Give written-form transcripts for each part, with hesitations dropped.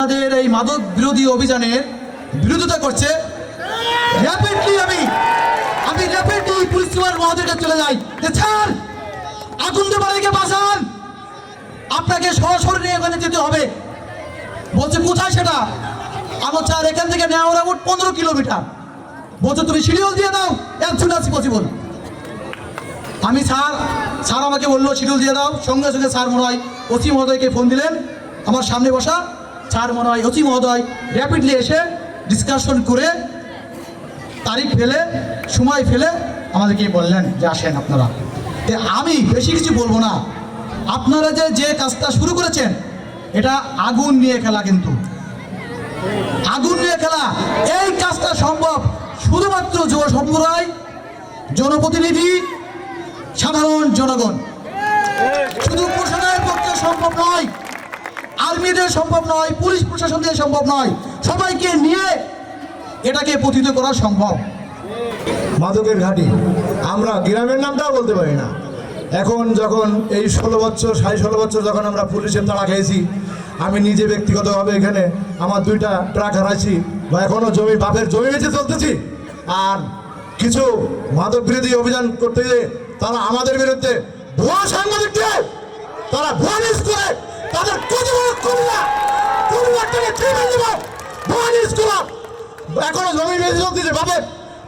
আমাদের এই মাদক বিরোধী অভিযানের বিরোধিতা করছে। র্যাপিডলি আমি র্যাপিডলি পুলিশ সুপার মহোদয়কে চলে যাই যে স্যার আগুনবাড়িকে বাঁচান, আপনাকে সরাসরি নিয়ে এখানে যেতে হবে। বলছে কোথায় সেটা? আমার স্যার এখান থেকে নেওয়া 15 কিলোমিটার। বলছে তুমি শিডিউল দিয়ে দাও, অ্যাজ সুন অ্যাজ পসিবল। আমি স্যার আমাকে বললো শিডিউল দিয়ে দাও। সঙ্গে সঙ্গে স্যার মনে হয় ওসি মহোদয়কে ফোন দিলেন, আমার সামনে বসা স্যার মনে হয় ওসি মহোদয় র্যাপিডলি এসে ডিসকাশন করে তারিখ ফেলে সময় ফেলে আমাদেরকে বললেন যে আসেন আপনারা। আমি বেশি কিছু বলবো না। আপনারা যে কাজটা শুরু করেছেন এটা আগুন নিয়ে খেলা, কিন্তু আগুন নিয়ে খেলা। এই কাজটা সম্ভব শুধুমাত্র যুব সম্প্রদায়, জনপ্রতিনিধি, সাধারণ জনগণ। শুধু প্রশাসনের পক্ষে সম্ভব নয়, আর্মিদের সম্ভব নয়, পুলিশ প্রশাসনদের সম্ভব নয়, সবাইকে নিয়ে এটাকে প্রতিহত করা সম্ভব। মাদকের ঘাঁটি আমরা গ্রামের নামটাও বলতে পারি না। এখন যখন এই 16 বছর 16.5 বছর যখন আমরা পুলিশের তাড়া খেয়েছি, আমি নিজে ব্যক্তিগতভাবে এখানে আমার 2টা ট্রাক হারাইছি বা এখনও বাপের জমি বেঁচে চলতেছি। আর কিছু মাদক বিরোধী অভিযান করতে গিয়ে তারা আমাদের বিরুদ্ধে ভুয়া সাংবাদিককে তারা ভুয়া নিউজ করে তাদের এখনো জমি বেঁচে চলতেছে বাপের,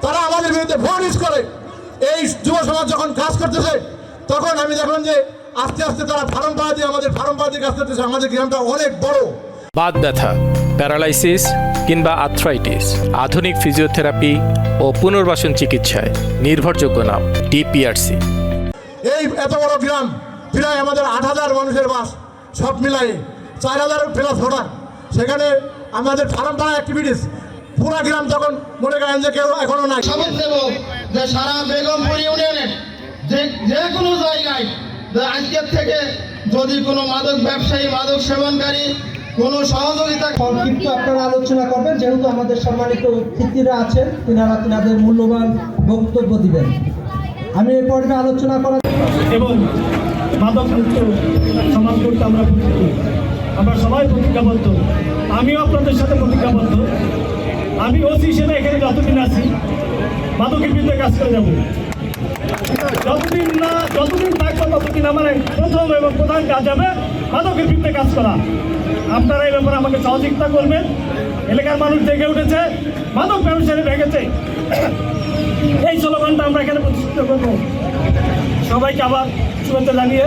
তারা আমাদের বিরুদ্ধে ভুয়া নিউজ করে। এই যুব সমাজ যখন কাজ করতেছে তখন আমি দেখলাম যে আস্তে আস্তে তারা ফার্ম পাড়া দিয়ে কাজ করতেছে। আমাদের গ্রামটা অনেক বড়। বাত ব্যথা, প্যারালাইসিস কিংবা আর্থ্রাইটিস, আধুনিক ফিজিওথেরাপি ও পুনর্বাসন চিকিৎসায় নির্ভরযোগ্য নাম ডিপিআরসি। এই এত বড় গ্রাম, প্রায় আমাদের 8,000 মানুষের বাস, সব মিলাই 4,000 প্লাস ভোটার। সেখানে আমাদের ফার্ম পাড়া অ্যাক্টিভিটিস পুরা গ্রাম তখন মনে করেন যে কেউ এখনো নাই। শপথ নেব যে সারা বেগমপুর ইউনিয়নের যে কোনো জায়গায় আজকের থেকে যদি কোনো মাদক ব্যবসায়ী, মাদক সেবনকারী কোনো সহযোগিতা সংক্ষিপ্ত আপনারা আলোচনা করবেন, যেহেতু আমাদের সম্মানিত অতিথিরা আছেন, তিনাদের মূল্যবান বক্তব্য দিবেন। আমি এই পর্বে আলোচনা করা এবং মাদক মুক্ত সমাজ করতে আমরা সবাই প্রতিজ্ঞাবদ্ধ। আমিও আপনাদের সাথে প্রতিজ্ঞাবদ্ধ। আমি ওসি হিসেবে এখানে যতদিন আছি মাদকের বিরুদ্ধে কাজ করে যাব। যতদিন থাকবো ততদিন আমার প্রথম এবং প্রধান কাজ হবে মাদকের বিরুদ্ধে কাজ করা। আপনারা এই ব্যাপারে আমাকে সহযোগিতা করবেন। এলাকার মানুষ জেগে উঠেছে, মাদক ব্যবসায়ী ভেঙেছে, এই স্লোগানটা আমরা এখানে প্রতিষ্ঠিত করবো। সবাইকে আবার শুভেচ্ছা জানিয়ে